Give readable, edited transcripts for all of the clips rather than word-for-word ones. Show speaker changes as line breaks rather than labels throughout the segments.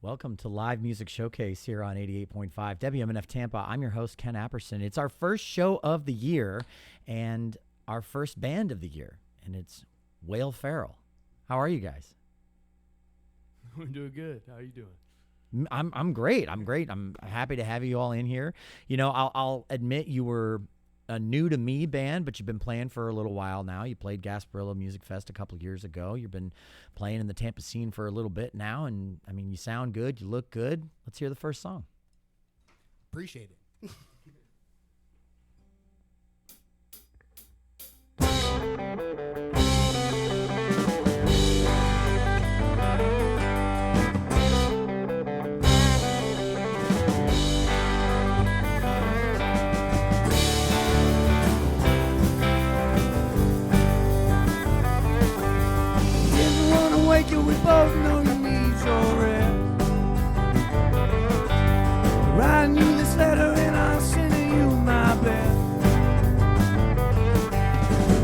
Welcome to Live Music Showcase here on 88.5 WMNF Tampa. I'm your host, Ken Apperson. It's our first show of the year and our first band of the year, and it's Whale Feral. How are you guys?
We're doing good. How are you doing?
I'm great. I'm happy to have you all in here. You know, I'll admit you were a new to me band, but you've been playing for a little while now. You played Gasparilla Music Fest a couple of years ago. You've been playing in the Tampa scene for a little bit now, and I mean, you sound good. You look good. Let's hear the first song.
Appreciate it.
We both know you need your rest. Writing you this letter and I'm sending you my best.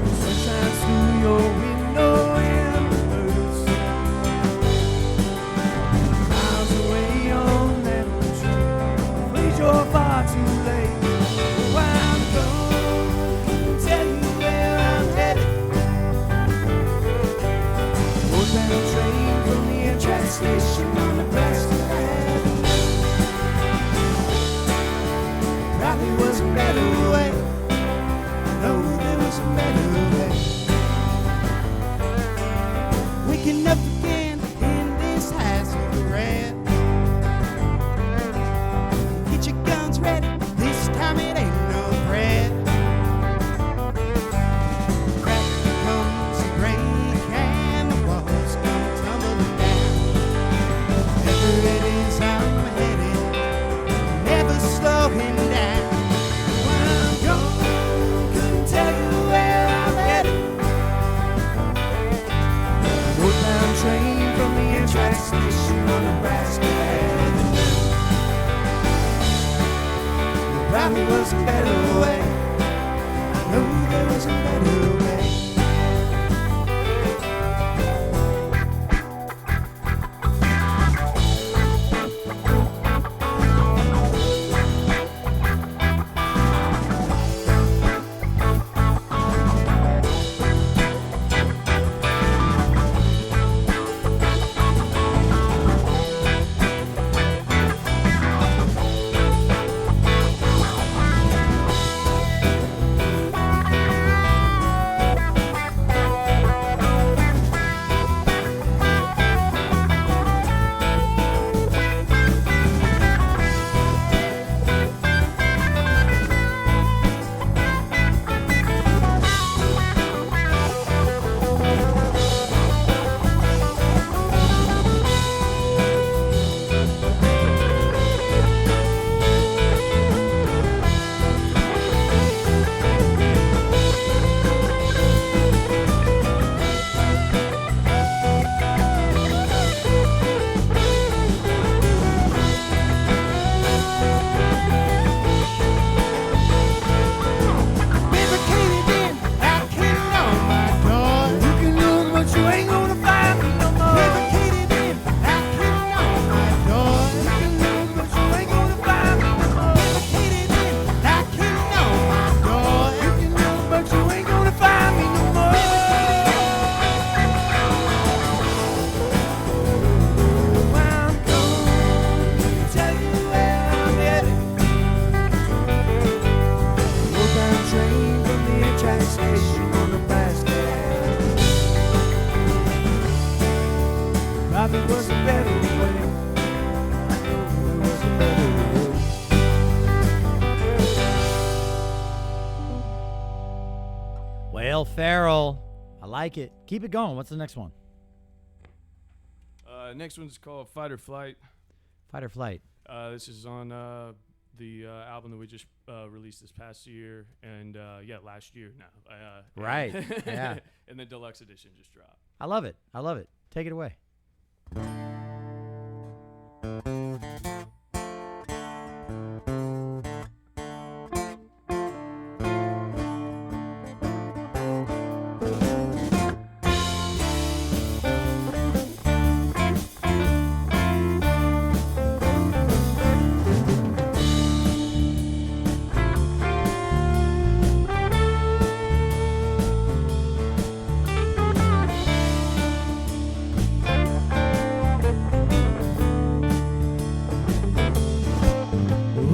The sun shines through your window and the birds sing. Miles away on that tree, afraid you're far too late. Oh, I'm gone, couldn't tell you where I'm headed. Northbound train from the Amtrak station on Nebraska Avenue. Probably was a better way. I know there was a better way. Waking up again in this house of red. Get your guns ready. This time it ain't no bread. Crack comes a break and the walls come tumbling down. Wherever it is I'm headed, never slowing down. When I'm gone, couldn't tell you where I'm headed. Northbound train from the Amtrak station on Nebraska Avenue. There probably was a better way. I know there was a better way.
Whale Feral. I like it. Keep it going. What's the next one?
Next one's called Fight or Flight.
Fight or Flight.
This is on the album that we just released this past year, and last year now.
Right. Yeah.
And the deluxe edition just dropped.
I love it. I love it. Take it away.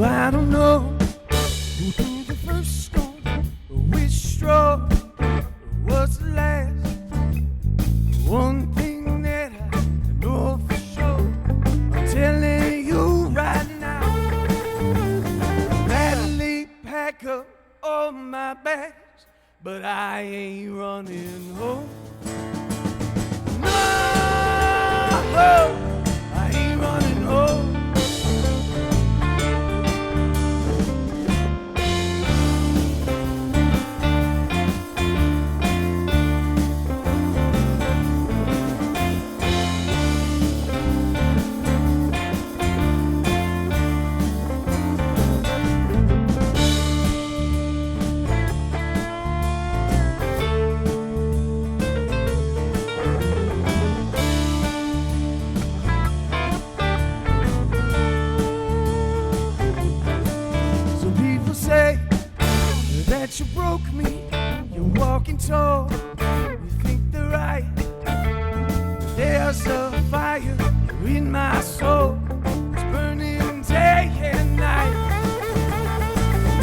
Oh, I don't know who threw the first stone, or which straw was the last. One thing that I know for sure, I'm telling you right now, I'd gladly pack up all my bags, but I ain't running home. No, I ain't running home. Some people say that you broke me. You're walking tall, you think they're right. There's a fire in my soul, it's burning day and night.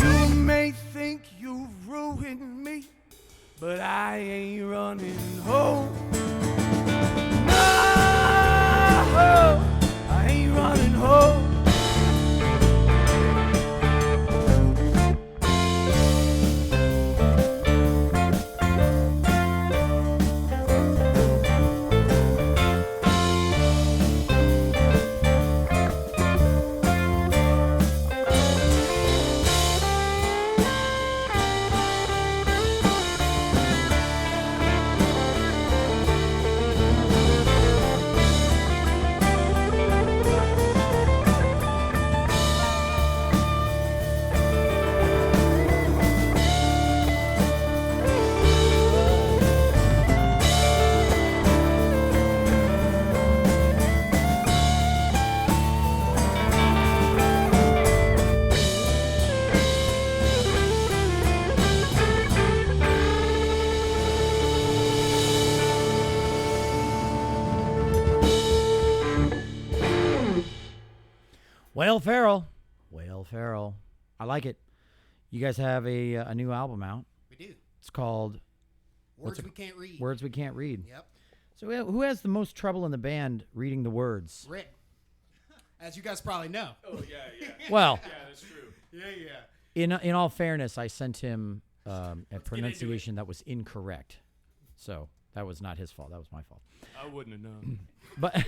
You may think you've ruined me, but I ain't running home. No, I ain't running home.
Whale Farrell. Whale Farrell. I like it. You guys have a new album out.
We do.
It's called
Words we can't read.
Words We Can't Read.
Yep.
So who has the most trouble in the band reading the words?
Rick. As you guys probably know.
Oh yeah.
Well,
Yeah, that's true.
Yeah.
in all fairness, I sent him a
into
pronunciation that was incorrect. So that was not his fault. That was my fault.
I wouldn't have known.
But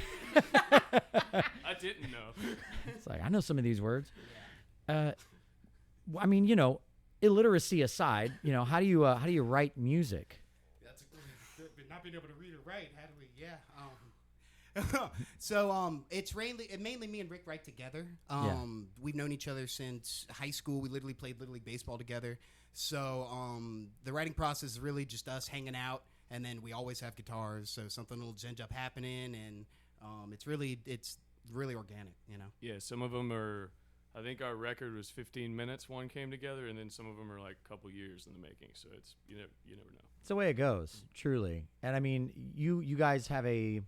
I didn't know.
it's like, I know some of these words. I mean, you know, illiteracy aside, you know, how do you write music?
That's not being able to read or write. How do we? Yeah. So it's mainly me and Rick write together. We've known each other since high school. We literally played Little League baseball together. So the writing process is really just us hanging out, and then we always have guitars. So something will end up happening, and it's really organic, you know.
Yeah, some of them are. I think our record was 15 minutes. One came together, and then some of them are like a couple years in the making. So it's you never know.
It's the way it goes, truly. And I mean, you guys have a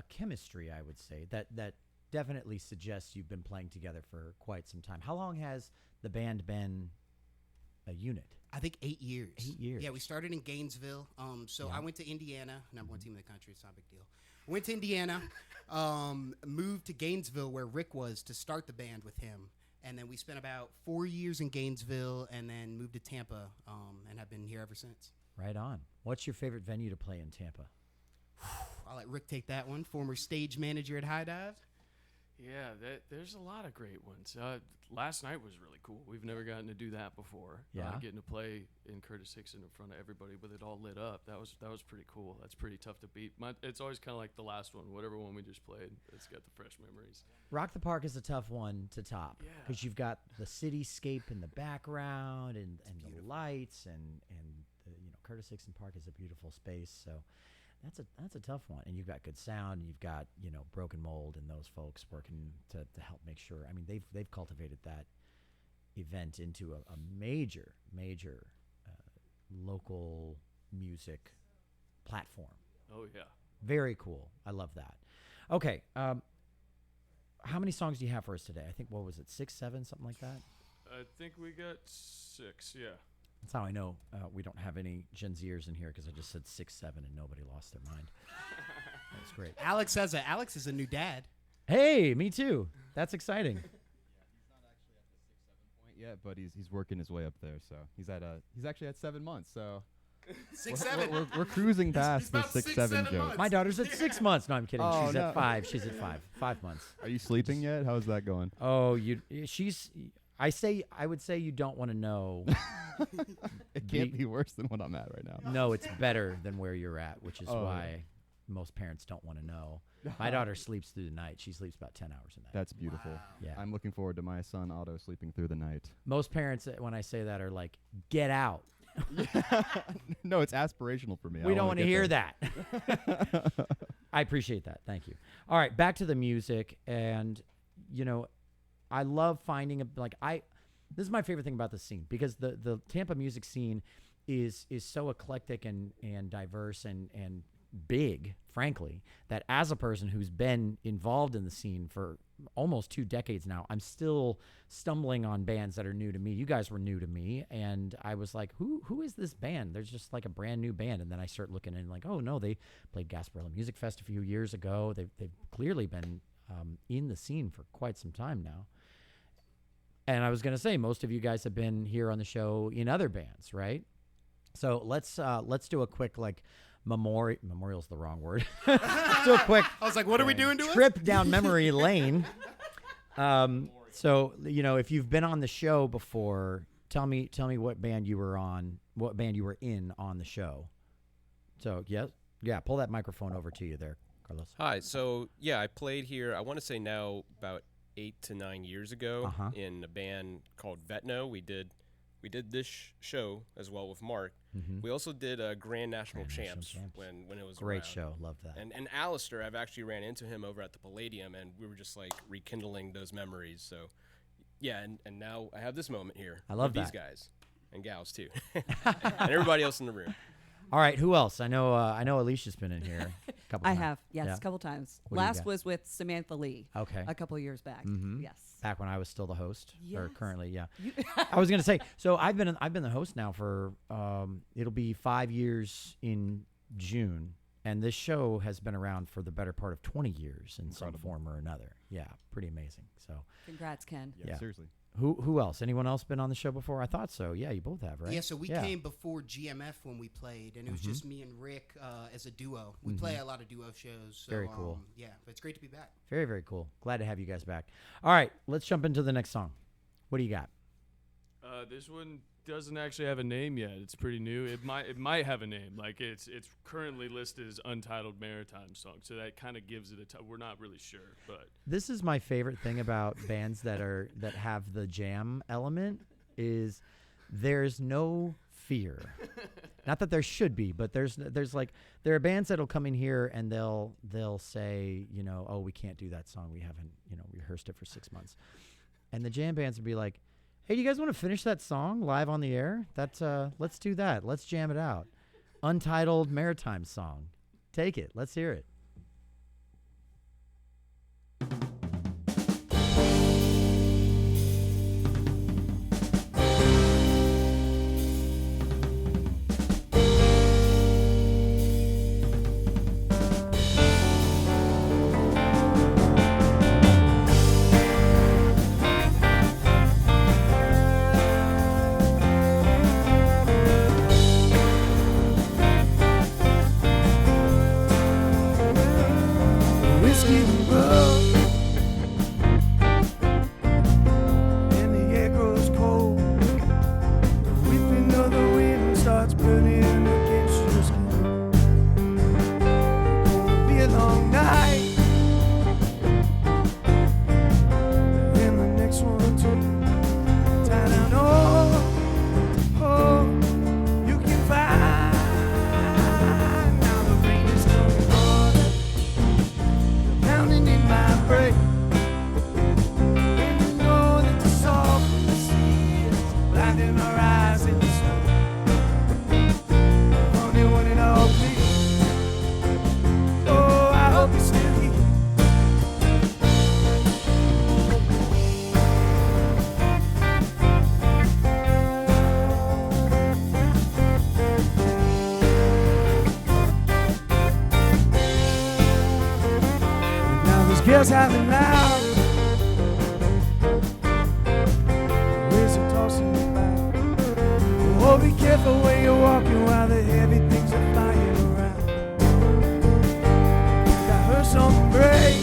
chemistry, I would say, that definitely suggests you've been playing together for quite some time. How long has the band been a unit?
I think 8 years.
8 years.
Yeah, we started in Gainesville. So
Yeah.
I went to Indiana, #1 team in the country. It's not a big deal. Went to Indiana, moved to Gainesville where Rick was to start the band with him. And then we spent about 4 years in Gainesville and then moved to Tampa and have been here ever since.
Right on. What's your favorite venue to play in Tampa?
I'll let Rick take that one. Former stage manager at High Dive.
Yeah, there's a lot of great ones. Last night was really cool. We've never gotten to do that before.
Yeah.
Getting to play in Curtis Hickson in front of everybody with it all lit up. That was pretty cool. That's pretty tough to beat. It's always kind of like the last one, whatever one we just played. It's got the fresh memories.
Rock the Park is a tough one to top
Yeah.
because you've got the cityscape in the background and the lights and Curtis Hickson Park is a beautiful space. So that's a tough one. And you've got good sound. And you've got Broken Mold and those folks working to help make sure. I mean, they've cultivated that event into a major local music platform.
Oh yeah.
Very cool. I love that. Okay. how many songs do you have for us today? I think, what was it, 6, 7, something like that?
I think we got 6. Yeah.
That's how I know we don't have any Gen Zers in here because I just said 6, 7 and nobody lost their mind. That's great.
Alex is a new dad.
Hey, me too. That's exciting.
Point yet, but he's working his way up there. So he's actually at 7 months. So
6, 7.
we're cruising past
he's
the
about
6,
6,
7
7
joke.
months.
My daughter's at 6 months. No, I'm kidding.
Oh,
She's
no.
at 5. She's at 5. 5 months.
Are you sleeping yet? How's that going?
Oh, I would say you don't want to know.
It can't be worse than what I'm at right now.
No, it's better than where you're at, which is
Oh.
why most parents don't want to know. My daughter sleeps through the night. She sleeps about 10 hours a night.
That's beautiful.
Yeah.
I'm looking forward to my son Otto sleeping through the night.
Most parents, when I say that, are like, get out.
No, it's aspirational for me.
We don't want to hear that. I appreciate that. Thank you. All right, back to the music. And, I love finding this is my favorite thing about the scene because the Tampa music scene is so eclectic and diverse and big, frankly, that as a person who's been involved in the scene for almost 2 decades now, I'm still stumbling on bands that are new to me. You guys were new to me, and I was like, who is this band? There's just like a brand new band. And then I start looking and like, oh no, they played Gasparilla Music Fest a few years ago. They've clearly been in the scene for quite some time now. And I was going to say, most of you guys have been here on the show in other bands, right? So let's do a quick memorial's the wrong word. Let's do a quick
I was like, what are we doing to us?
trip down memory lane. So if you've been on the show before, tell me what band you were in on the show. So yeah, pull that microphone over to you there, Carlos.
Hi. So yeah, I played here. I want to say now about 8 to 9 years ago in a band called Vetno. We did this show as well with Mark.
Mm-hmm.
We also did a Grand National Champs when it was
Great
around.
show, love that.
And Alistair, I've actually ran into him over at the Palladium, and we were just like rekindling those memories. So yeah, and now I have this moment here.
I love
with these
that.
guys and gals too, and everybody else in the room.
All right, who else? I know Alicia's been in here a couple
I
times.
have, yes,
Yeah.
a couple times.
What do you
Last
got?
was with Samantha Lee.
Okay.
A couple years back.
Mhm.
Yes.
Back when I was still the host, or
Yes.
currently, yeah. I was gonna say, so I've been the host now for it'll be 5 years in June, and this show has been around for the better part of 20 years in some form or another. Yeah, pretty amazing. So
Congrats, Ken.
Yeah.
Seriously.
who else? Anyone else been on the show before? I thought so. Yeah, you both have, right?
Yeah, so we came before GMF when we played, and it was just me and Rick as a duo. We play a lot of duo shows. So,
Very cool.
Yeah, but it's great to be back.
Very, very cool. Glad to have you guys back. All right, let's jump into the next song. What do you got?
This one doesn't actually have a name yet. It's pretty new. It might have a name. Like it's currently listed as Untitled Maritime Song, so that kind of gives it we're not really sure, but
This is my favorite thing about bands that have the jam element is there's no fear. Not that there should be, but there are bands that'll come in here and they'll say, oh, we can't do that song. We haven't, rehearsed it for 6 months. And the jam bands would be like, hey, do you guys want to finish that song live on the air? Let's do that. Let's jam it out. Untitled Maritime Song. Take it. Let's hear it.
Untitled girls having loud. Ways of tossing you back. Oh, be careful where you're walking while the heavy things are flying around. Got her some break.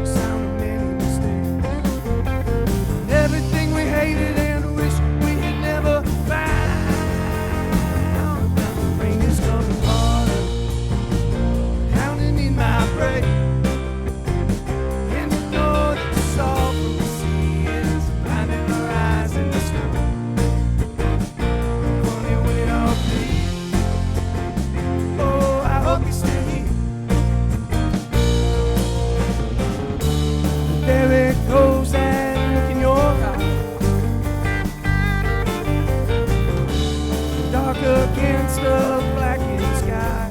Sound of many mistakes. And everything we hated and wish we had never found. The rain is coming harder, pounding in my brain. And you know that the salt from the sea is blinding our eyes in the snow. Funny when it all bleeds. Oh, I hope you stay here. There it goes, that look in your eye. Dark against the blackened sky.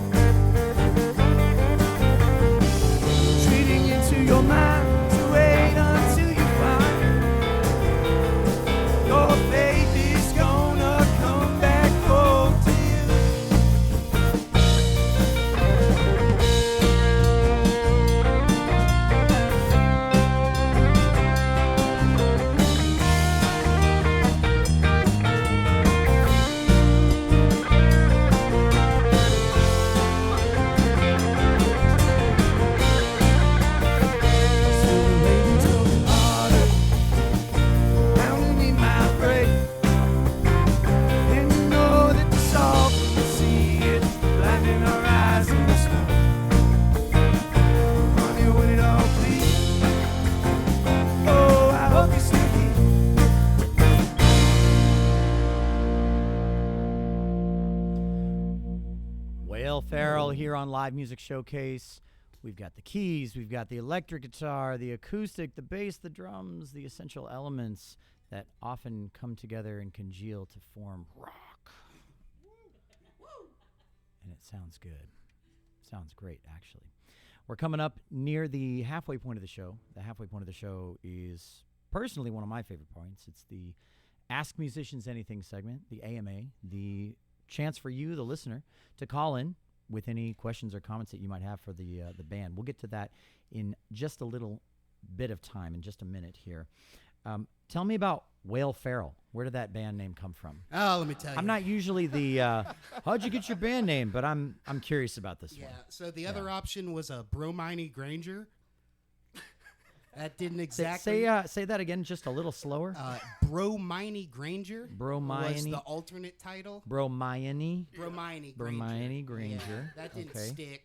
Treating into your mind to wait until you find your faith is gonna come back home to you. So the rain's coming harder, pounding in my brain. And you know that the salt from the sea is blinding our eyes in the snow. Honey, when it all bleeds. Oh, I hope you stay here.
Whale Farrell here on Live Music Showcase. We've got the keys, we've got the electric guitar, the acoustic, the bass, the drums, the essential elements that often come together and congeal to form rock. And it sounds good. Sounds great, actually. We're coming up near the halfway point of the show. The halfway point of the show is personally one of my favorite points. It's the Ask Musicians Anything segment, the AMA, the chance for you, the listener, to call in with any questions or comments that you might have for the band. We'll get to that in just a little bit of time, in just a minute here. Tell me about Whale Farrell. Where did that band name come from?
Oh, let me tell you.
I'm not usually the how'd you get your band name, but I'm curious about this
Yeah.
one.
So the other option was a Brominy Granger. That didn't
Say,
exactly.
say that again, just a little slower.
Brominy Granger was
Brominy.
the alternate title.
Brominy.
Brominy Granger.
Brominy Granger.
Yeah, that didn't
Okay.
stick.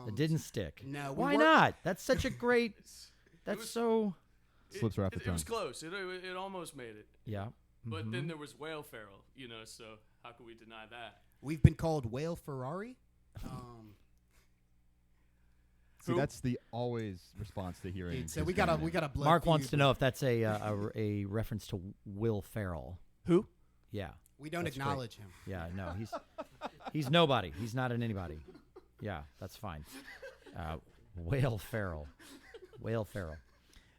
It didn't stick.
No, we
Why
worked-
not? That's such a great. That's
was-
so.
Slips right off the
It was
tongue.
close. It almost made it.
Yeah.
But
Mhm.
then there was Whale Farrell, so how could we deny that?
We've been called Whale Ferrari.
See,
Who?
that's the always response to hearing.
So
his
we
band
got
name.
a blood
Mark wants
feud.
to know if that's a reference to Will Ferrell.
Who?
Yeah.
We don't
That's great.
acknowledge him.
Yeah. No, he's nobody. He's not an anybody. Yeah, that's fine. Whale Ferrell. Whale Ferrell.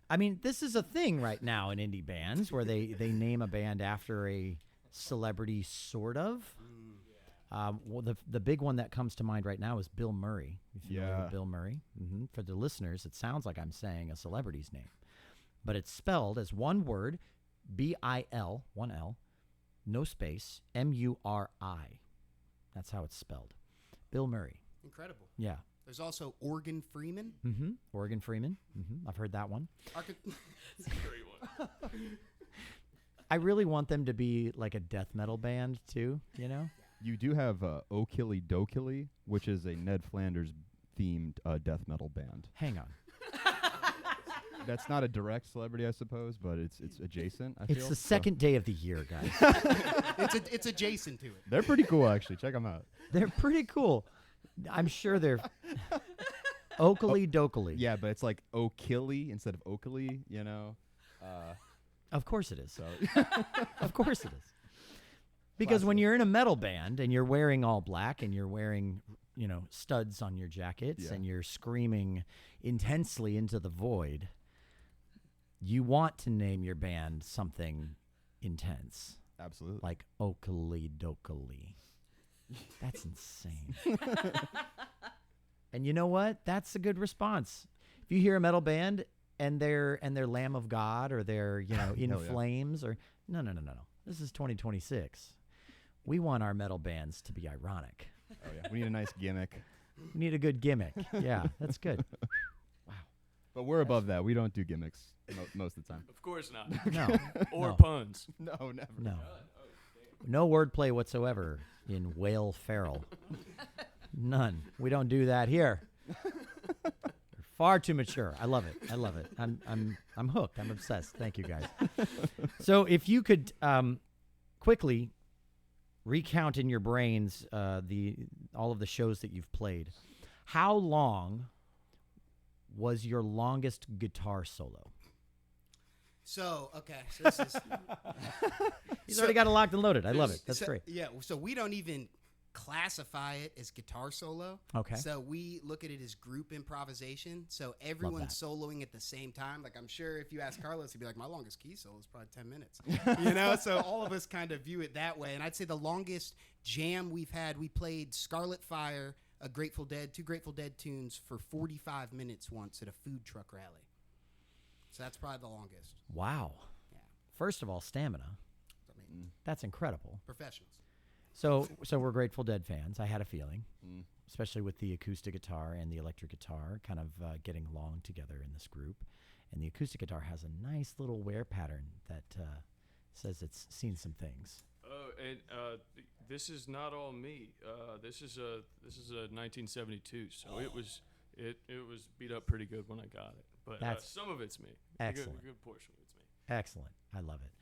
I mean, this is a thing right now in indie bands where they name a band after a celebrity, sort of. Well, the big one that comes to mind right now is Bill Murray. You familiar
Yeah.
with Bill Murray? For the listeners, it sounds like I'm saying a celebrity's name, but it's spelled as one word, B-I-L, one L, no space, M-U-R-I. That's how it's spelled. Bill Murray.
Incredible.
Yeah.
There's also Organ Freeman.
Morgan Freeman. I've heard that one.
Archi-
Great one.
Uh,
I really want them to be like a death metal band too, you know?
You do have O'Killy Dokilly, which is a Ned Flanders themed death metal band.
Hang on.
That's not a direct celebrity, I suppose, but it's adjacent. I
It's
feel.
the
So
second day of the year, guys.
it's adjacent to it.
they're pretty cool, actually. Check them out.
They're pretty cool. I'm sure they're Oakley Dokley.
Yeah, but it's like O'Killy instead of Oakley.
Of course it is.
So
Of course it is. Because when you're in a metal band and you're wearing all black and you're wearing, studs on your jackets
Yeah.
and you're screaming intensely into the void, you want to name your band something intense,
absolutely.
like Oakley Dokley. That's insane. And you know what? That's a good response. If you hear a metal band and they're Lamb of God or they're, In
Hell yeah.
Flames or no. This is 2026. We want our metal bands to be ironic.
Oh yeah, we need a nice gimmick.
We need a good gimmick. Yeah, that's good.
But we're above that. We don't do gimmicks most of the time.
Of course not.
No.
Or
no.
puns.
No, never.
No. No wordplay whatsoever in Whale Feral. None. We don't do that here. You're far too mature. I love it. I'm hooked. I'm obsessed. Thank you guys. So if you could quickly recount in your brains all of the shows that you've played. How long was your longest guitar solo?
So this is.
He's already got it locked and loaded. I love it. That's great.
Yeah, so we don't even classify it as guitar solo.
Okay.
So we look at it as group improvisation. So everyone's soloing at the same time. Like I'm sure if you ask Carlos, he'd be like, my longest key solo is probably 10 minutes. So all of us kind of view it that way. And I'd say the longest jam we've had, we played Scarlet Fire, two Grateful Dead tunes for 45 minutes once at a food truck rally. So that's probably the longest.
Wow.
Yeah.
First of all, stamina.
I mean,
That's incredible.
professionals.
So we're Grateful Dead fans. I had a feeling, especially with the acoustic guitar and the electric guitar kind of getting along together in this group. And the acoustic guitar has a nice little wear pattern that says it's seen some things.
Oh, and this is not all me. This is a 1972, so it was beat up pretty good when I got it. But some of it's me.
Excellent.
A good portion of it's me.
Excellent. I love it.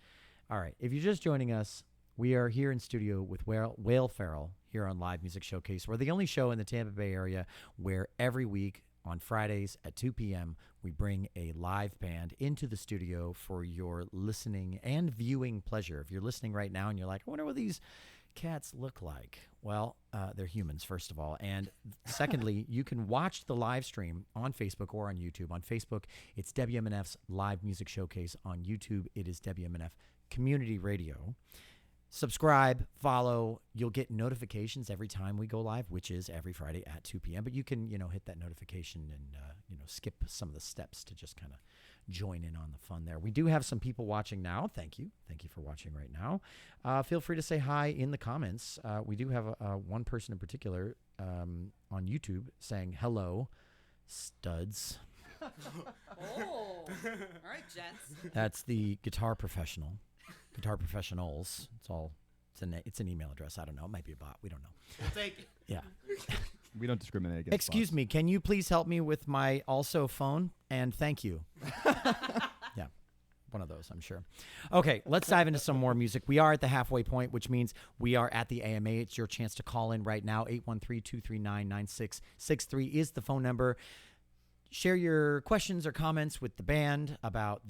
All right. If you're just joining us, we are here in studio with Whale Feral here on Live Music Showcase. We're the only show in the Tampa Bay area where every week on Fridays at 2 p.m. we bring a live band into the studio for your listening and viewing pleasure. If you're listening right now and you're like, I wonder what these cats look like. Well, they're humans, first of all. And secondly, you can watch the live stream on Facebook or on YouTube. On Facebook, it's WMNF's Live Music Showcase. On YouTube, it is WMNF Community Radio. Subscribe, follow. You'll get notifications every time we go live, which is every Friday at 2 p.m. But you can, hit that notification and, skip some of the steps to just kind of join in on the fun there. We do have some people watching now. Thank you. Thank you for watching right now. Feel free to say hi in the comments. We do have one person in particular on YouTube saying, hello, studs.
Oh. All right, gents.
That's the guitar professional. Guitar professionals. It's an email address. I don't know. It might be a bot. We don't know.
We'll take it.
Yeah.
We don't discriminate against
Excuse
bots.
me. Can you please help me with my also phone? And thank you. Yeah. One of those, I'm sure. Okay, let's dive into some more music. We are at the halfway point, which means we are at the AMA. It's your chance to call in right now. 813-239-9663 is the phone number. Share your questions or comments with the band, about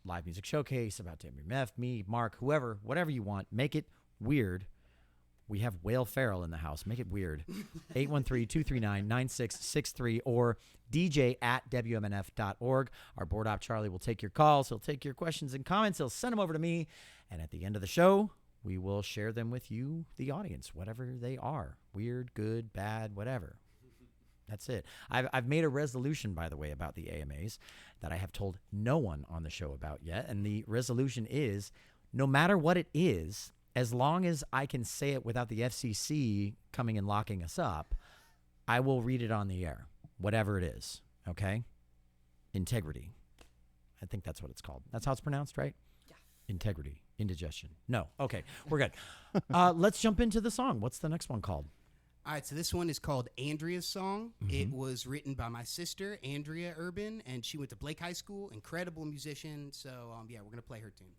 Live Music Showcase, about WMF, me, Mark, whoever, whatever you want. Make it weird. We have Whale Feral in the house. Make it weird. 813-239-9663 or dj@wmnf.org. Our board op Charlie will take your calls. He'll take your questions and comments. He'll send them over to me. And at the end of the show, we will share them with you, the audience, whatever they are. Weird, good, bad, whatever. That's it. I've made a resolution, by the way, about the AMAs that I have told no one on the show about yet. And the resolution is, no matter what it is, as long as I can say it without the FCC coming and locking us up, I will read it on the air, whatever it is, okay? Integrity. I think that's what it's called. That's how it's pronounced, right?
Yeah.
Integrity. Indigestion. No. Okay, we're good. Let's jump into the song. What's the next one called?
All right, so this one is called Andrea's Song. It was written by my sister, Andrea Urban, and she went to Blake High School. Incredible musician. So, we're going to play her tune.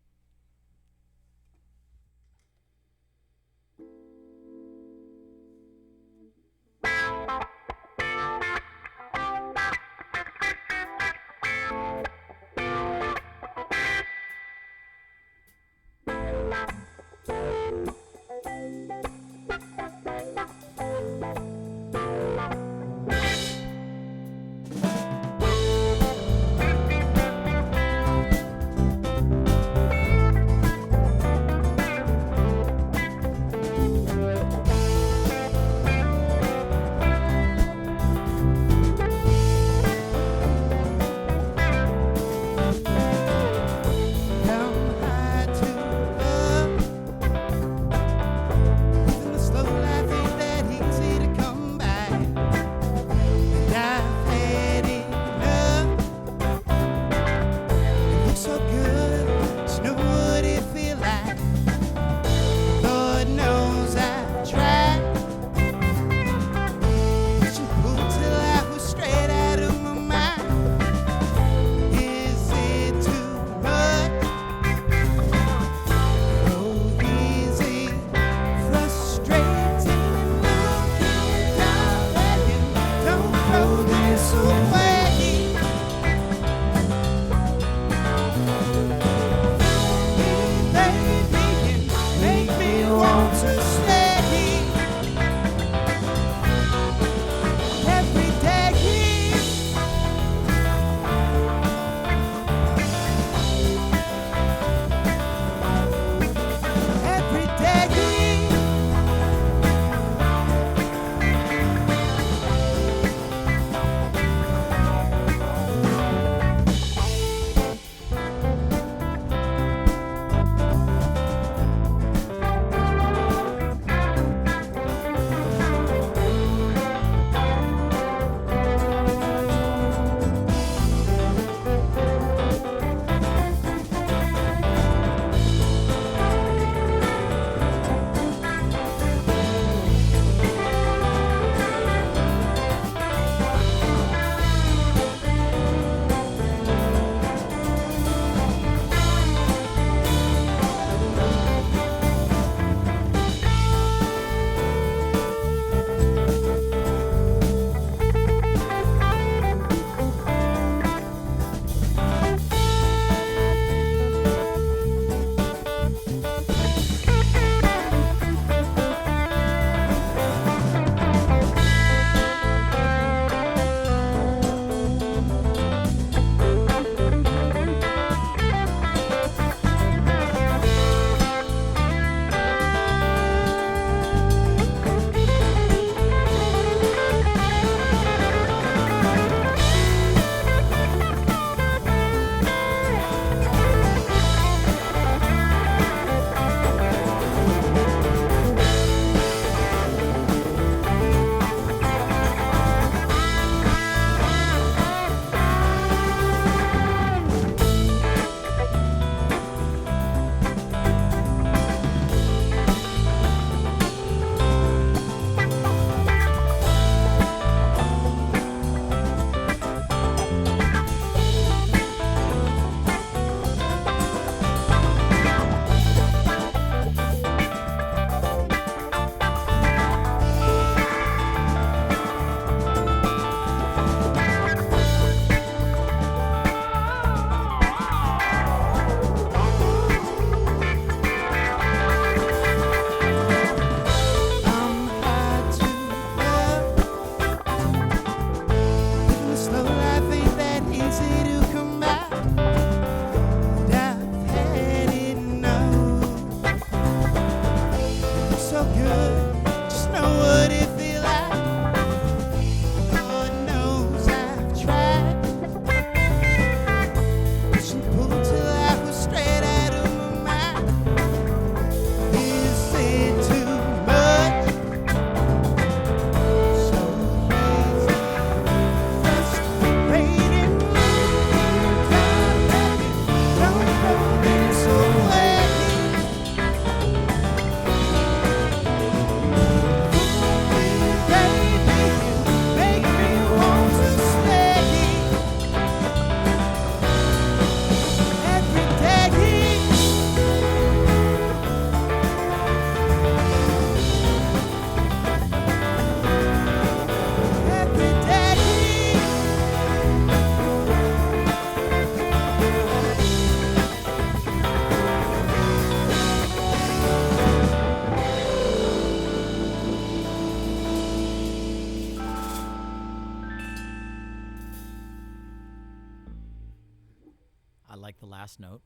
I like the last note.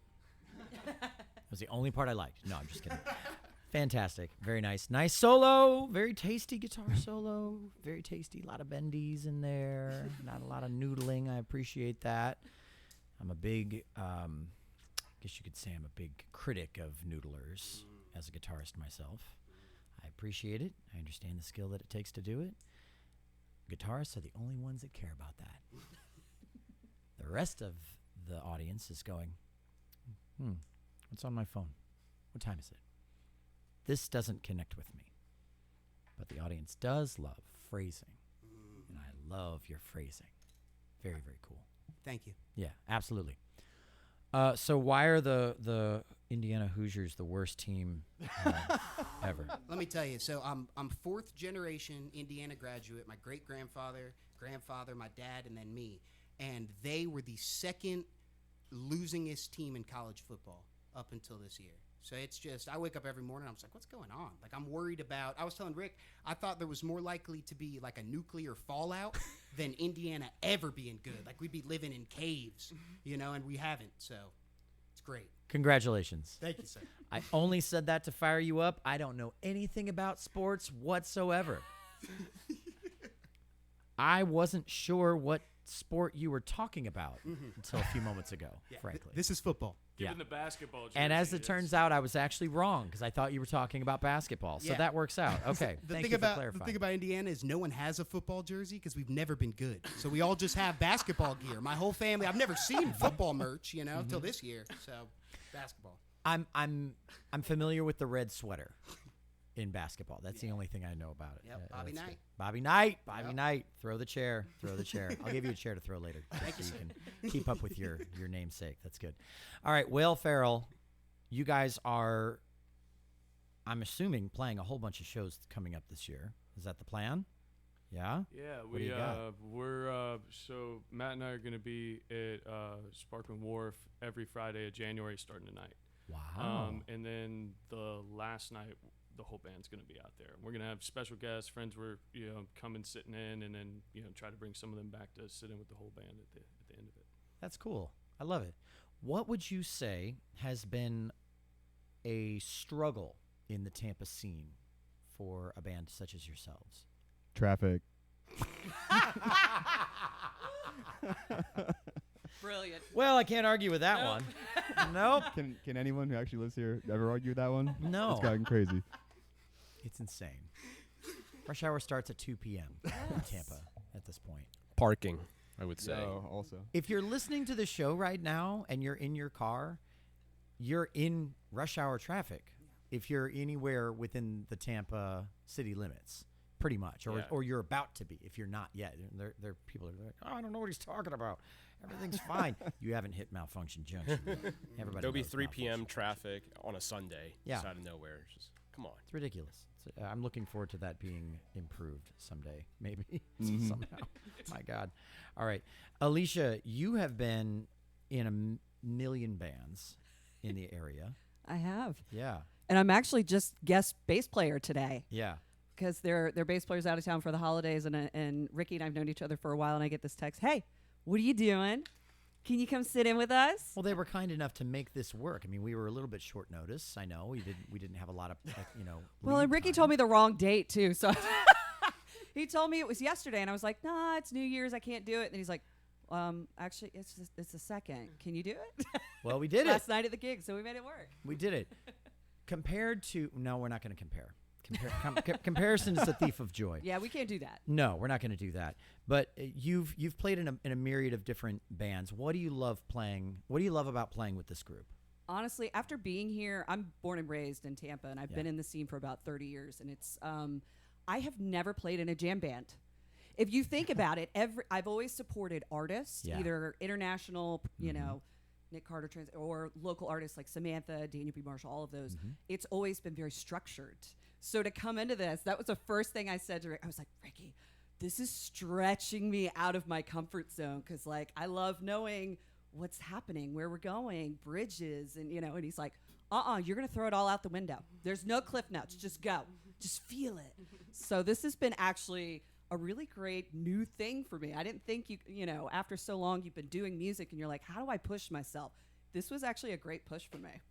It was the only part I liked. No, I'm just kidding. Fantastic. Very nice. Nice solo. Very tasty guitar solo. Very tasty. A lot of bendies in there. Not a lot of noodling. I appreciate that. I'm a big, I guess you could say I'm a big critic of noodlers as a guitarist myself. I appreciate it. I understand the skill that it takes to do it. Guitarists are the only ones that care about that. The rest of the audience is going, what's on my phone? What time is it? This doesn't connect with me. But the audience does love phrasing. And I love your phrasing. Very, very cool.
Thank you.
Yeah, absolutely. So why are the Indiana Hoosiers the worst team ever?
Let me tell you. So I'm fourth generation Indiana graduate. My great grandfather, my dad, and then me. And they were the second losingest team in college football up until this year. So it's just, I wake up every morning, I was like, what's going on? Like, I'm worried about, I was telling Rick, I thought there was more likely to be like a nuclear fallout than Indiana ever being good. Like, we'd be living in caves, you know, and we haven't. So it's great.
Congratulations.
Thank you, sir.
I only said that to fire you up. I don't know anything about sports whatsoever. I wasn't sure what sport you were talking about until a few moments ago, frankly.
This is football.
Given the basketball jersey,
And as it turns out, I was actually wrong because I thought you were talking about basketball. So
Yeah.
that works out. Okay. Thank you for clarifying.
The thing about Indiana is no one has a football jersey because we've never been good. So we all just have basketball gear. My whole family, I've never seen football merch, you know, until this year. So basketball.
I'm familiar with the red sweater in basketball. That's the only thing I know about it.
Yep, Bobby
That's
Knight.
good. Bobby Knight. Throw the chair. I'll give you a chair to throw later. Thank you. So you can keep up with your namesake. That's good. All right, Will Ferrell, you guys are, I'm assuming, playing a whole bunch of shows coming up this year. Is that the plan? Yeah?
Yeah,
What do you got?
we're so Matt and I are going to be at Sparkman Wharf every Friday of January starting tonight.
Wow.
And then the last night, the whole band's going to be out there. We're going to have special guests, friends we're coming sitting in, and then try to bring some of them back to sit in with the whole band at the end of it.
That's cool. I love it. What would you say has been a struggle in the Tampa scene for a band such as yourselves?
Traffic.
Brilliant.
Well, I can't argue with that
Nope.
one. Nope.
Can anyone who actually lives here ever argue with that one?
No.
It's gotten crazy.
It's insane. Rush hour starts at 2 p.m. in Tampa at this point.
Parking, I would say.
So also.
If you're listening to the show right now and you're in your car, you're in rush hour traffic. If you're anywhere within the Tampa city limits, pretty much, or you're about to be. If you're not yet, there people are like, oh, I don't know what he's talking about. Everything's fine. You haven't hit Malfunction Junction. Everybody.
There'll be
knows
3 p.m.
Malfunction.
traffic on a Sunday.
Yeah.
Just out of nowhere. Just come on.
It's ridiculous. I'm looking forward to that being improved someday, maybe somehow. My God. All right, Alicia, you have been in a million bands in the area.
I have.
Yeah.
And I'm actually just guest bass player today
Yeah.
because their bass player's out of town for the holidays, and Ricky and I've known each other for a while, and I get this text, hey, what are you doing? Can you come sit in with us?
Well, they were kind enough to make this work. I mean, we were a little bit short notice. I know we didn't have a lot of
Well, and Ricky told me the wrong date too, so he told me it was yesterday, and I was like, nah, it's New Year's, I can't do it. And he's like, actually, it's the second. Can you do it?
Well, we did it.
Last night at the gig, so we made it work.
We did it. Compared to no, we're not going to compare. Comparison is a thief of joy.
Yeah, we can't do that.
No, we're not going to do that. But you've played in a myriad of different bands. What do you love playing? What do you love about playing with this group?
Honestly, after being here, I'm born and raised in Tampa, and I've been in the scene for about 30 years, and it's I have never played in a jam band. If you think about it, I've always supported artists, either international, you know, Nick Carter, or local artists like Samantha, Daniel B. Marshall, all of those. It's always been very structured. So to come into this, that was the first thing I said to Rick. I was like, Ricky, this is stretching me out of my comfort zone because, like, I love knowing what's happening, where we're going, bridges, and, you know, and he's like, you're going to throw it all out the window. There's no cliff notes. Just go. Just feel it. So this has been actually a really great new thing for me. I didn't think you know, after so long you've been doing music and you're like, how do I push myself? this was actually a great push for me.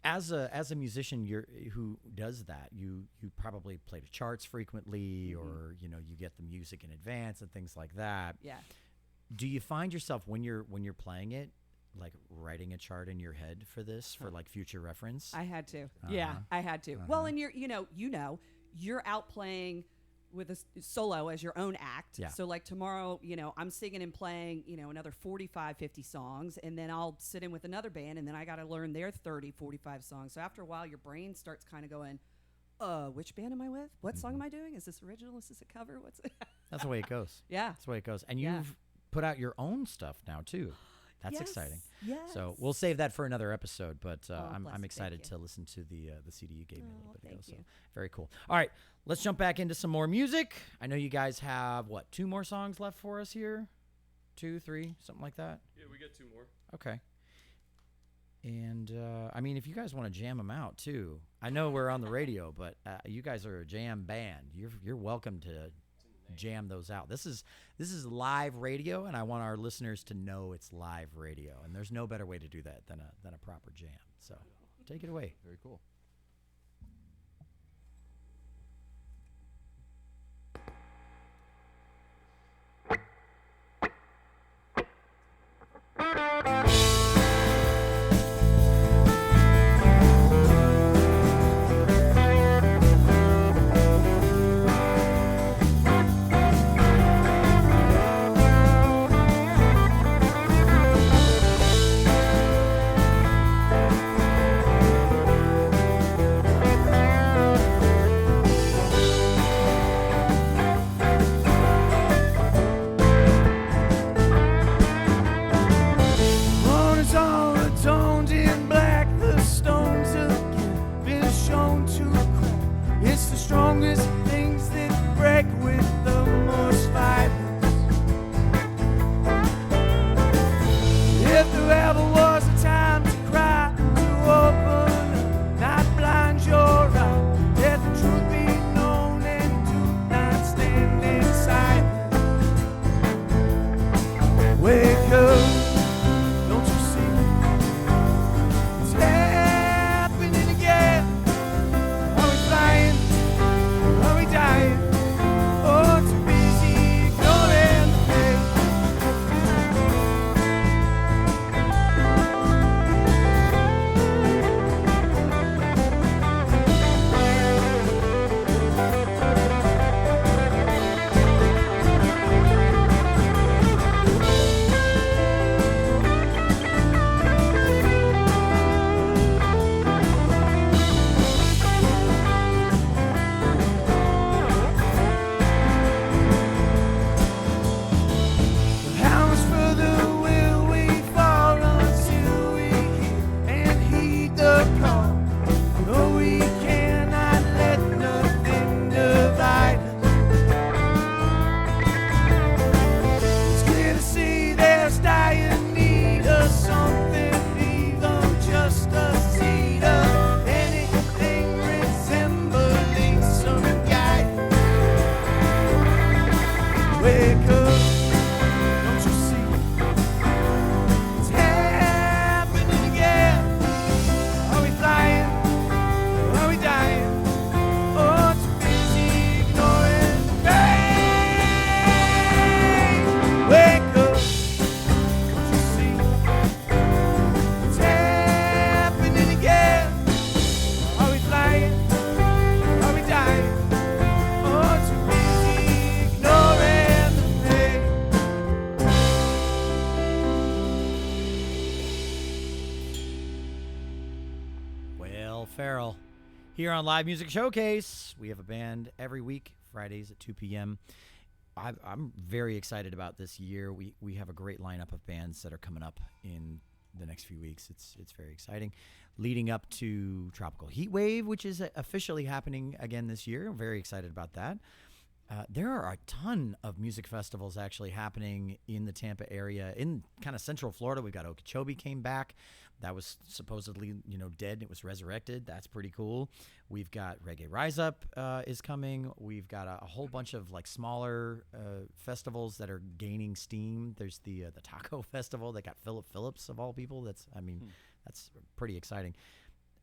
As a musician who does that, you probably play the charts frequently, or you get the music in advance and things like that.
Yeah.
Do you find yourself when you're playing it, like writing a chart in your head for this, for like future reference?
I had to. Yeah, I had to. Well, and you're out playing with a solo as your own act.
Yeah.
So like tomorrow, I'm singing and playing, another 45, 50 songs, and then I'll sit in with another band, and then I got to learn their 30, 45 songs. So after a while, your brain starts kind of going, which band am I with? What song am I doing? Is this original? Is this a cover? What's it?
That's the way it goes.
Yeah.
That's the way it goes. And
Yeah.
you've put out your own stuff now too. That's
Yes,
exciting.
yes.
So we'll save that for another episode. But
Oh,
I'm
bless you.
excited
Thank you.
to listen to the CD you gave me a
Oh,
little bit ago.
thank
So
you.
very cool. All right, let's jump back into some more music. I know you guys have 2 more songs left for us here, 2, 3, something like that.
Yeah, we got 2 more.
Okay. And I mean, if you guys want to jam them out too, I know we're on the radio, but you guys are a jam band. You're welcome to jam those out. This is live radio, and I want our listeners to know it's live radio. And there's no better way to do that than a proper jam. So take it away.
Very cool.
Moon is all atoned in black. The stones again been shown to crack. It's the strongest things that break with the most violence. If there ever was a time to cry, to open up, not blind your eye, let the truth be known and do not stand in silence. Wake up. Don't you see? It's happening again. Are we flying? Are we dying? Oh, too busy ignoring the pain. How much further will we fall until we hear and heed the call? No, we cannot let nothing divide us. It's clear to see there's dire need of something, even just a seed of anything resembling some guidance. Wake up. Don't you see? It's happening again. Are we flying? Are we dying? Oh, too busy ignoring the pain. Wake up. Don't you see? It's happening again. Are we flying? Are we dying? Oh, too busy ignoring the pain.
Will Ferrell here on Live Music Showcase. We have a band every week, Fridays at 2 p.m. I'm very excited about this year. We have a great lineup of bands that are coming up in the next few weeks. It's very exciting. Leading up to Tropical Heat Wave, which is officially happening again this year. I'm very excited about that. There are a ton of music festivals actually happening in the Tampa area. In kind of Central Florida, we've got Okeechobee came back. That was supposedly, dead. And it was resurrected. That's pretty cool. We've got Reggae Rise Up is coming. We've got a whole bunch of like smaller festivals that are gaining steam. There's the Taco Festival that got Philip Phillips of all people. That's pretty exciting.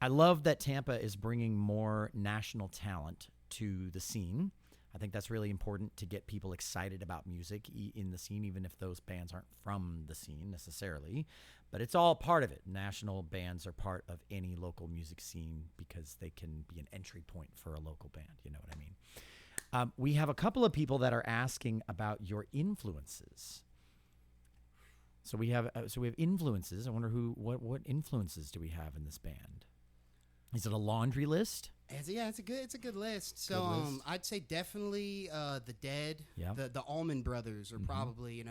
I love that Tampa is bringing more national talent to the scene. I think that's really important to get people excited about music in the scene, even if those bands aren't from the scene necessarily. But it's all part of it. National bands are part of any local music scene because they can be an entry point for a local band. You know what I mean? We have a couple of people that are asking about your influences. So we have influences. I wonder what influences do we have in this band? Is it a laundry list?
It's a good list. So I'd say definitely the Dead, the Allman Brothers are probably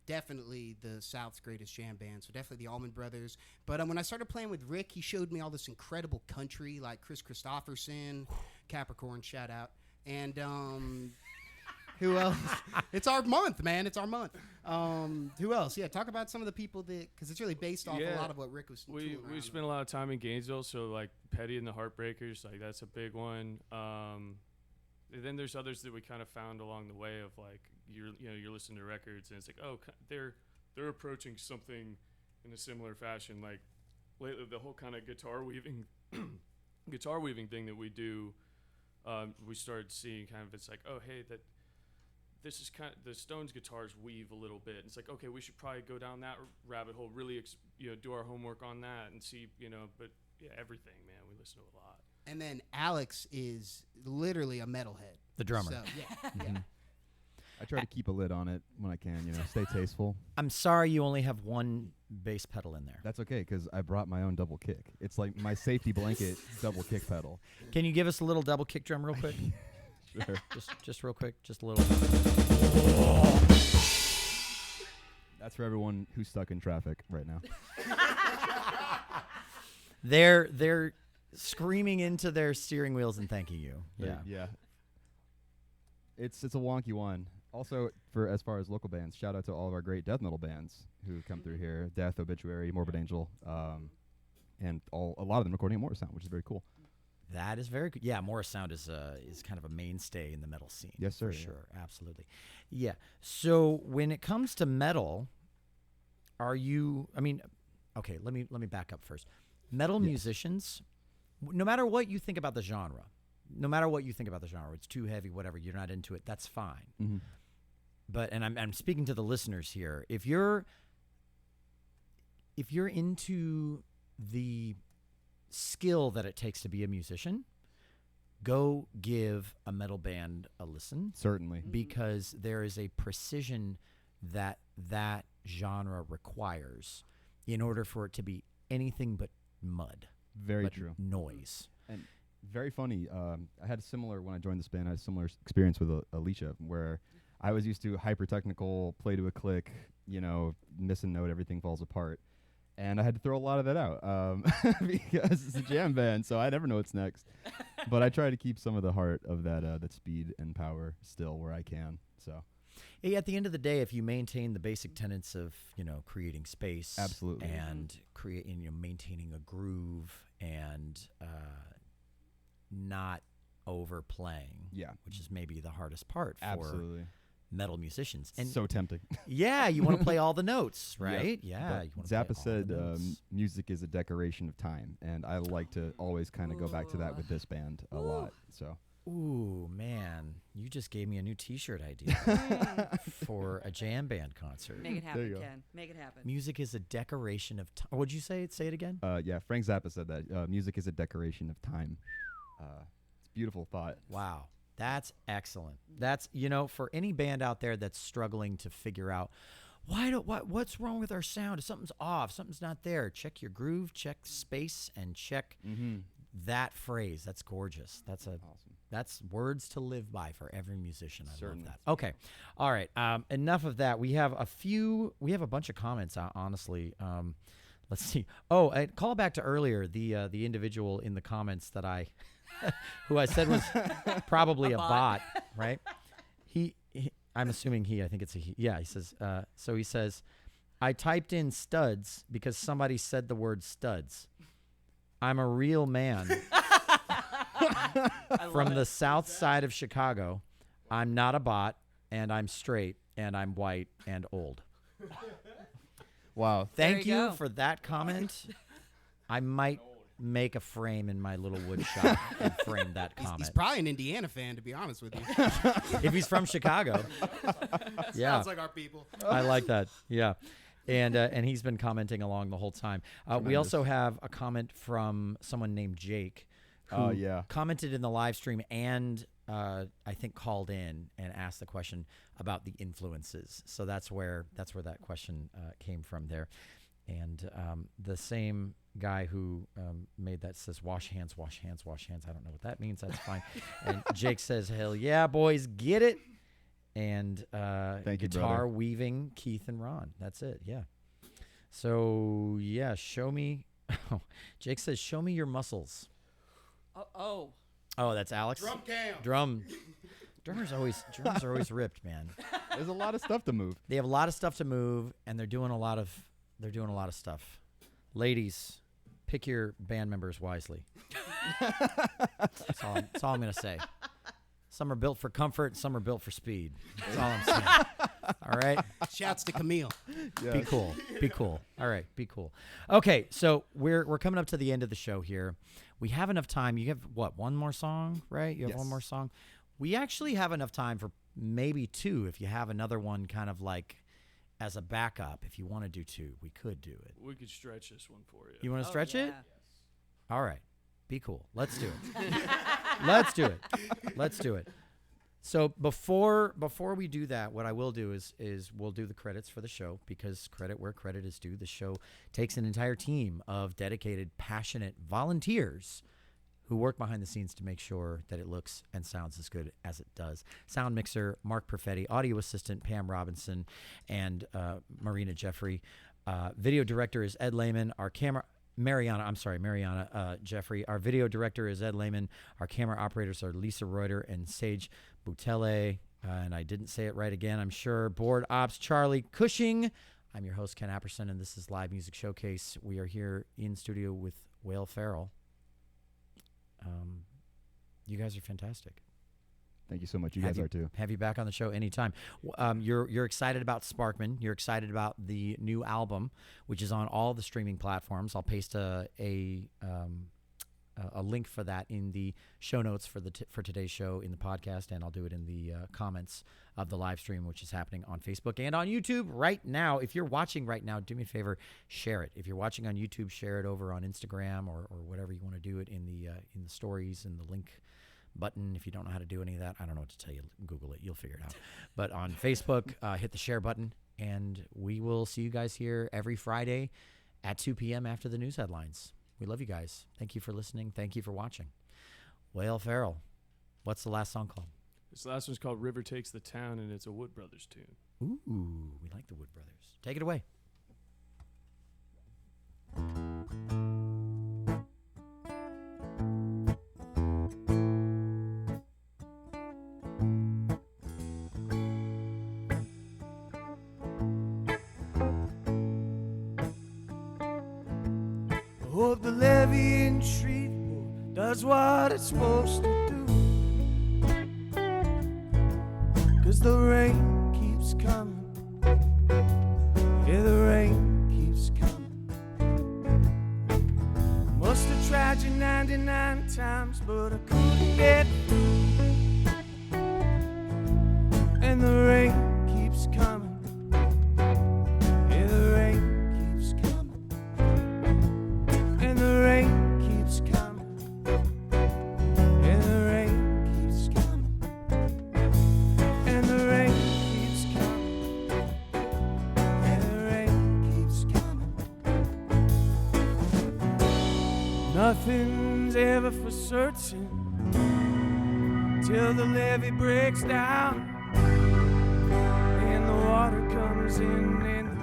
definitely the South's greatest jam band. So definitely the Allman Brothers. But when I started playing with Rick, he showed me all this incredible country like Chris Christopherson, Capricorn, shout out, and who else? It's our month, man. It's our month. Who else? Yeah, talk about some of the people because it's really based off a lot of what Rick was doing.
We spent a lot of time in Gainesville, so like Petty and the Heartbreakers, like that's a big one. Then there's others that we kind of found along the way of like you're listening to records and it's like, oh, they're approaching something in a similar fashion. Like lately, the whole kind of guitar weaving thing that we do, we started seeing kind of it's like, oh, hey, that. This is kind of the Stones guitars weave a little bit. It's like, okay, we should probably go down that rabbit hole, really, do our homework on that and see, but yeah, everything, man. We listen to a lot.
And then Alex is literally a metalhead.
The drummer.
So, yeah.
I try to keep a lid on it when I can, stay tasteful.
I'm sorry you only have one bass pedal in there.
That's okay, because I brought my own double kick. It's like my safety blanket double kick pedal.
Can you give us a little double kick drum real quick?
Sure.
Just real quick, just a little.
That's for everyone who's stuck in traffic right now.
They're screaming into their steering wheels and thanking you.
Yeah. It's a wonky one. Also, for as far as local bands, shout out to all of our great death metal bands who come through here: Death, Obituary, Morbid Angel, and a lot of them recording at Morrisound, which is very cool.
That is very good. Yeah, Morrisound is kind of a mainstay in the metal scene.
Yes, sir.
For sure, absolutely. Yeah. So when it comes to metal, are you? I mean, okay. Let me back up first. Metal musicians, no matter what you think about the genre, it's too heavy, whatever. You're not into it. That's fine.
Mm-hmm.
But I'm speaking to the listeners here. If you're into the skill that it takes to be a musician, go give a metal band a listen.
Certainly.
Because there is a precision that genre requires in order for it to be anything but mud.
Very true.
Noise.
And very funny. I had a similar, when I joined this band, I had a similar experience with Alicia, where I was used to hyper-technical, play to a click, miss a note, everything falls apart. And I had to throw a lot of that out because it's a jam band, so I never know what's next. But I try to keep some of the heart of that speed and power still where I can. So,
at the end of the day, if you maintain the basic tenets of creating space,
absolutely,
and maintaining a groove and not overplaying, which is maybe the hardest part for
absolutely
metal musicians. And
so tempting.
Yeah, you want to play all the notes, right?
Yep.
Yeah.
Zappa said music is a decoration of time, and I like to always kind of go back to that with this band a lot. So.
Ooh, man, you just gave me a new T-shirt idea for a jam band concert.
Make it happen, Ken. Make it happen.
Music is a decoration of time. What'd you say? Say it again.
Yeah, Frank Zappa said that. Music is a decoration of time. It's a beautiful thought.
Wow. That's excellent. That's, for any band out there that's struggling to figure out what's wrong with our sound? Something's off. Something's not there. Check your groove, check space, and check that phrase. That's gorgeous. That's awesome. That's words to live by for every musician. I love that. Okay. All right. Enough of that. We have a bunch of comments, honestly. Let's see. Oh, call back to earlier, the individual in the comments that who I said was probably a bot, right? I'm assuming I think it's a he. Yeah, he says, so he says, I typed in studs because somebody said the word studs. I'm a real man from the south side of Chicago. I'm not a bot, and I'm straight, and I'm white and old.
Wow.
Thank
There you
you
go.
for that comment. I might make a frame in my little wood shop and frame that comment.
He's probably an Indiana fan, to be honest with you.
If he's from Chicago. Yeah.
Sounds like our people.
I like that. Yeah. And he's been commenting along the whole time. We also have a comment from someone named Jake who
yeah.
commented in the live stream and I think called in and asked the question about the influences. So that's where that question came from there. And the same guy who made that says, wash hands, wash hands, wash hands. I don't know what that means. That's fine. And Jake says, hell yeah, boys, get it. And
Thank you,
guitar
brother.
weaving, Keith and Ron. That's it. Yeah. So, show me. Jake says, show me your muscles.
Oh.
Oh, that's Alex?
Drum cam.
Drummers are always ripped, man.
There's a lot of stuff to move.
They have a lot of stuff to move, and they're doing a lot of stuff. Ladies, pick your band members wisely. That's all I'm gonna say. Some are built for comfort, some are built for speed. That's all I'm saying. All right?
Shouts to Camille.
Be cool. Be cool. All right, be cool. Okay, so we're coming up to the end of the show here. We have enough time. You have what, one more song, right? You have
Yes.
one more song. We actually have enough time for maybe two if you have another one kind of like as a backup. If you want to do two, we could do it.
We could stretch this one for you.
You want to
Oh,
stretch it?
yeah.
All right. Be cool. Let's do it. Let's do it. Let's do it. So before we do that, what I will do is we'll do the credits for the show, because credit where credit is due. The show takes an entire team of dedicated, passionate volunteers who work behind the scenes to make sure that it looks and sounds as good as it does. Sound mixer, Mark Perfetti. Audio assistant, Pam Robinson and Marina Jeffrey. Video director is Ed Lehman. Our Mariana Jeffrey. Our video director is Ed Lehman. Our camera operators are Lisa Reuter and Sage Boutelle. And I didn't say it right again, I'm sure. Board ops, Charlie Cushing. I'm your host, Ken Apperson, and this is Live Music Showcase. We are here in studio with Wayle Farrell. You guys are fantastic.
Thank you so much. You guys are too.
Have you back on the show anytime. You're excited about Sparkman. You're excited about the new album, which is on all the streaming platforms. I'll paste a link for that in the show notes for today's show in the podcast, and I'll do it in the comments of the live stream, which is happening on Facebook and on YouTube right now. If you're watching right now, do me a favor, share it. If you're watching on YouTube, share it over on Instagram or whatever you want to do it in the stories and the link button. If you don't know how to do any of that, I don't know what to tell you. Google it. You'll figure it out. But on Facebook, hit the share button, and we will see you guys here every Friday at 2 p.m. after the news headlines. We love you guys. Thank you for listening. Thank you for watching. Wayle Farrell, what's the last song called?
This last one's called River Takes the Town, and it's a Wood Brothers tune.
Ooh, we like the Wood Brothers. Take it away.
Hope the levee in Shreveport does what it's supposed to do. 'Cause the rain keeps coming. Yeah, the rain keeps coming. Must have tried you 99 times, but I couldn't get through. And the rain keeps coming. Yeah, the rain keeps coming. And the rain keeps coming. And the rain keeps coming. And the rain keeps coming. And the rain keeps coming. Nothing's ever for certain till the levee breaks down and the water comes in and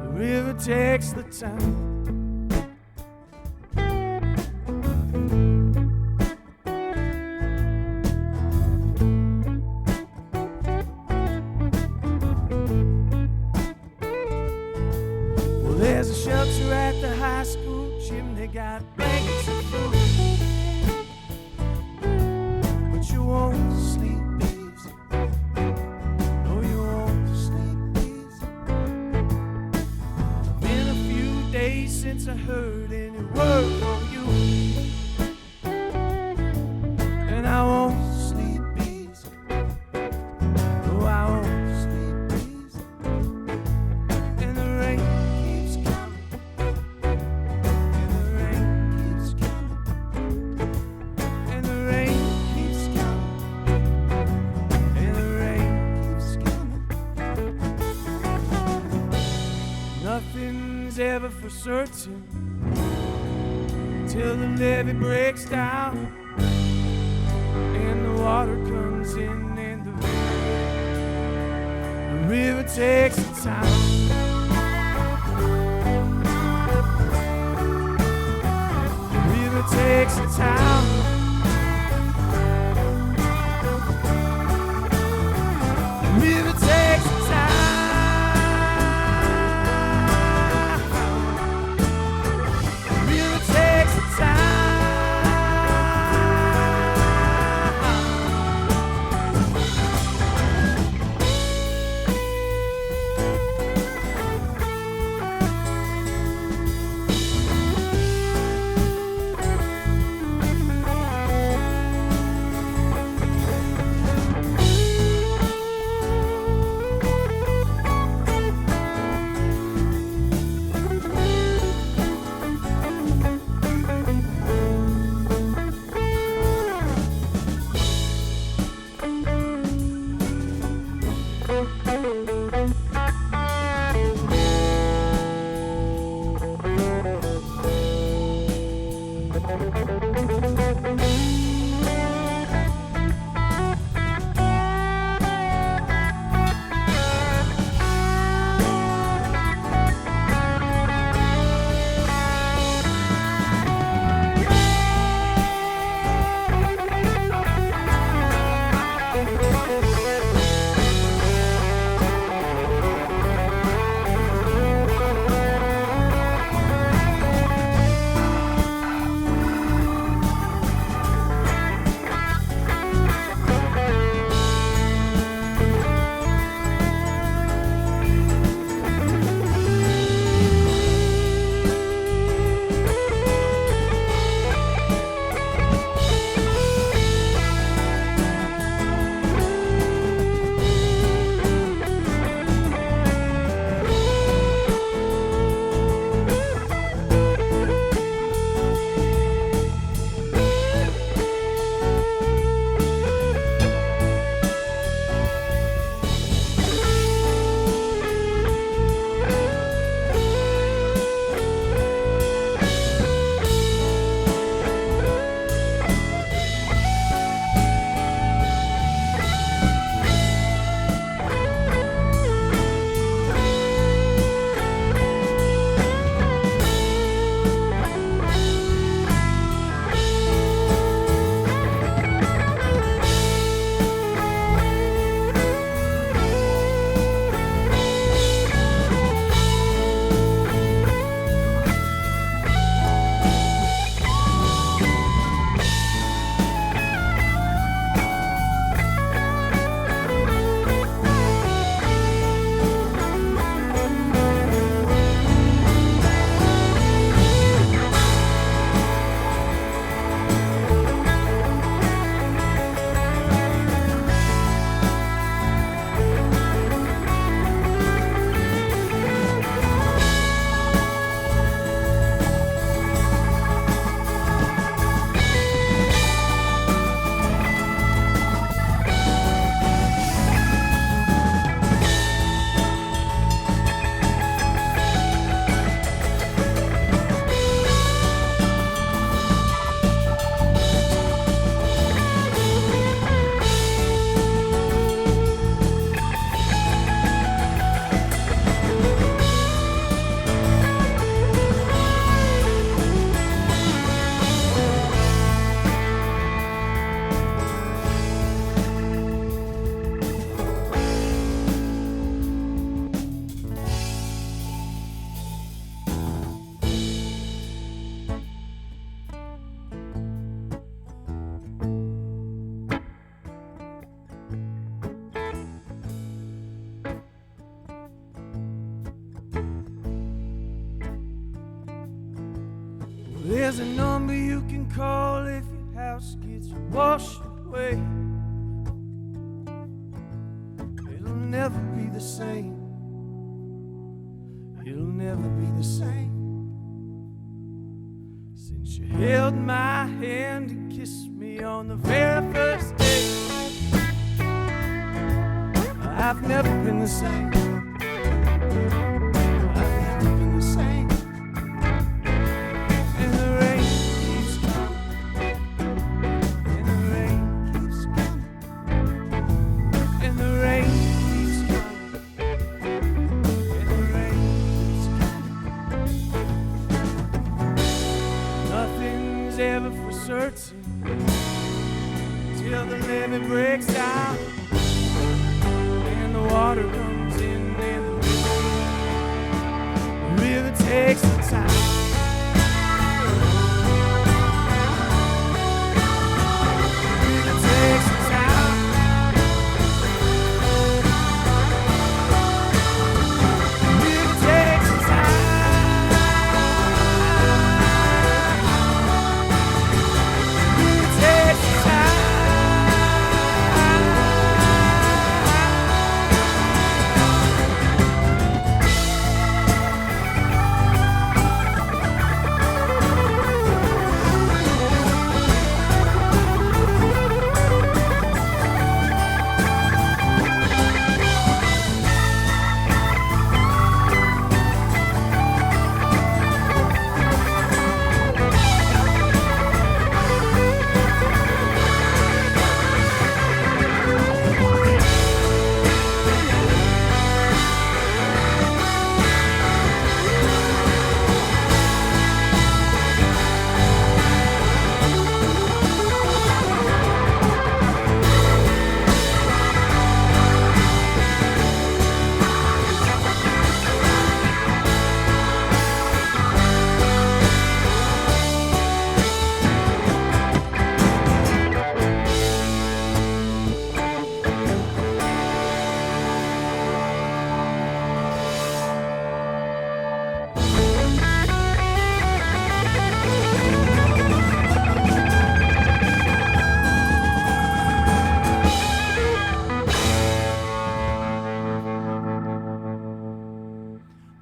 the river takes the town. a shelter at the high school gym. They got blankets and food, but you won't sleep easy. No, you won't sleep easy. Been a few days since I heard any word from you, and I won't sleep easy. No, I won't sleep easy. And the rain keeps coming, and the rain keeps coming, and the rain keeps coming, and the rain keeps coming. Nothing's ever for certain till the levee breaks down and the water comes in and the river takes its time. The river takes its time. The river takes its time. The river takes its time. There's a number you can call if your house gets washed away. It'll never be the same. It'll never be the same. Since you held my hand and kissed me on the very first day, I've never been the same. I've never been the same. And the rain keeps coming. And the rain keeps coming. And the rain keeps coming. And the rain keeps coming. Nothing's ever for certain till the levee breaks down. The water comes in and the river takes the time. The river takes the time. The river takes the time. The river takes the time.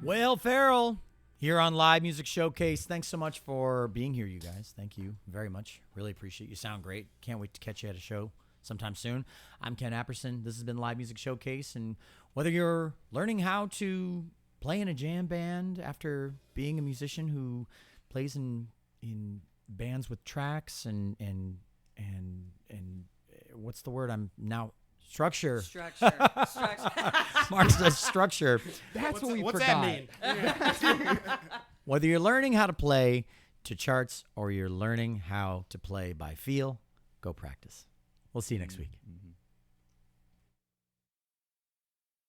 Will Ferrell here on Live Music Showcase. Thanks so much for being here, you guys. Thank you very much. Really appreciate you. Sound great. Can't wait to catch you at a show sometime soon. I'm Ken Apperson. This has been Live Music Showcase. And whether you're learning how to play in a jam band after being a musician who plays in bands with tracks and what's the word I'm now structure. Mark says structure.
That's what we forgot. What's that mean?
Whether you're learning how to play to charts or you're learning how to play by feel, go practice. We'll see you next week.